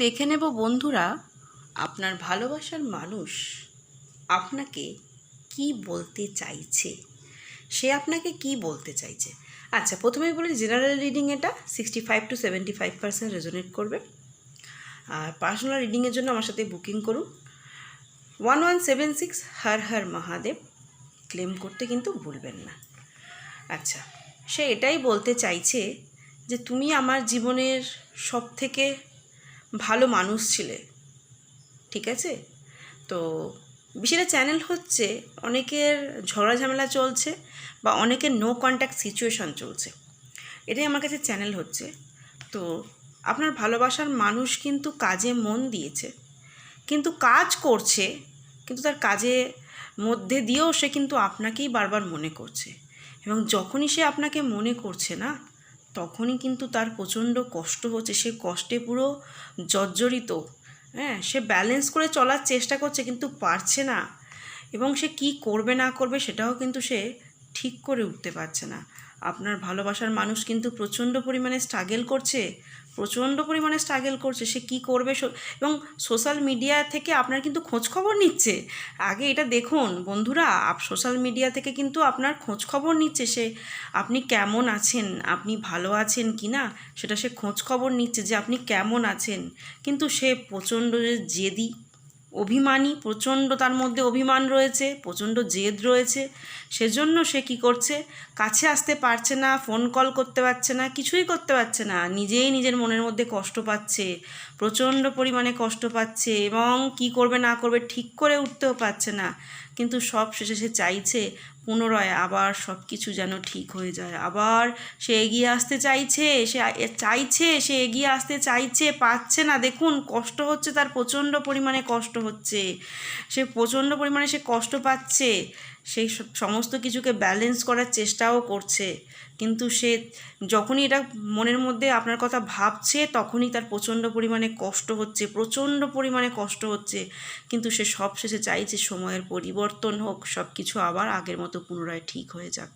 দেখে নেব বন্ধুরা, আপনার ভালোবাসার মানুষ আপনাকে কি বলতে চাইছে, সে আপনাকে কি বলতে চাইছে। আচ্ছা, প্রথমেই বলি জেনারেল রিডিং এটা 65 to 75% রেজোনেট করবে। আর পার্সোনাল রিডিংয়ের জন্য আমার সাথে বুকিং করুন 1176 হর হর মহাদেব, ক্লেম করতে কিন্তু ভুলবেন না। আচ্ছা, সে এটাই বলতে চাইছে যে তুমি আমার জীবনের সবথেকে ভালো মানুষ ছিলে, ঠিক আছে। তো বিষয়টা চ্যানেল হচ্ছে অনেকের ঝগড়া ঝামেলা চলছে বা অনেকের নো কন্ট্যাক্ট সিচুয়েশান চলছে, এটাই আমার কাছে চ্যানেল হচ্ছে। তো আপনার ভালোবাসার মানুষ কিন্তু কাজে মন দিয়েছে, কিন্তু কাজ করছে, কিন্তু তার কাজে মধ্যে দিয়েও সে কিন্তু আপনাকেই বারবার মনে করছে। এবং যখনই সে আপনাকে মনে করছে না, তখনই কিন্তু তার প্রচণ্ড কষ্ট হচ্ছে, সে কষ্টে পুরো জর্জরিত। হ্যাঁ, সে ব্যালেন্স করে চলার চেষ্টা করছে কিন্তু পারছে না, এবং সে কি করবে না করবে সেটাও কিন্তু সে ঠিক করে উঠতে পারছে না। আপনার ভালোবাসার মানুষ কিন্তু প্রচণ্ড পরিমাণে স্ট্রাগল করছে, সে কি করবে। এবং সোশ্যাল মিডিয়া থেকে আপনার কিন্তু খোঁজখবর নিচ্ছে। আগে এটা দেখুন বন্ধুরা, সোশ্যাল মিডিয়া থেকে কিন্তু আপনার খোঁজখবর নিচ্ছে সে, আপনি কেমন আছেন, আপনি ভালো আছেন কি না সেটা সে খোঁজখবর নিচ্ছে যে আপনি কেমন আছেন। কিন্তু সে প্রচণ্ড জেদি, অভিমানী, প্রচণ্ড তার মধ্যে অভিমান রয়েছে, প্রচণ্ড জেদ রয়েছে। সেজন্য সে কি করছে, কাছে আসতে পারছে না, ফোন কল করতে পারছে না, কিছুই করতে পারছে না, নিজেই নিজের মনের মধ্যে কষ্ট পাচ্ছে, প্রচণ্ড পরিমাণে কষ্ট পাচ্ছে, এবং কি করবে না করবে ঠিক করে উঠতেও পারছে না। কিন্তু সব শেষে সে চাইছে পুনরায় আবার সব কিছু যেন ঠিক হয়ে যায়, আবার সে এগিয়ে আসতে চাইছে, সে এগিয়ে আসতে চাইছে, পারছে না। দেখুন কষ্ট হচ্ছে, তার প্রচণ্ড পরিমাণে কষ্ট হচ্ছে, সে প্রচণ্ড পরিমাণে সে কষ্ট পাচ্ছে, সেই সমস্ত কিছুকে ব্যালেন্স করার চেষ্টাও করছে। কিন্তু সে যখনই এটা মনের মধ্যে আপনার কথা ভাবছে, তখনই তার প্রচণ্ড পরিমাণে কষ্ট হচ্ছে। কিন্তু সে সবশেষে চাইছে সময়ের পরিবর্তন হোক, সব কিছু আবার আগের মতো পুনরায় ঠিক হয়ে যাক।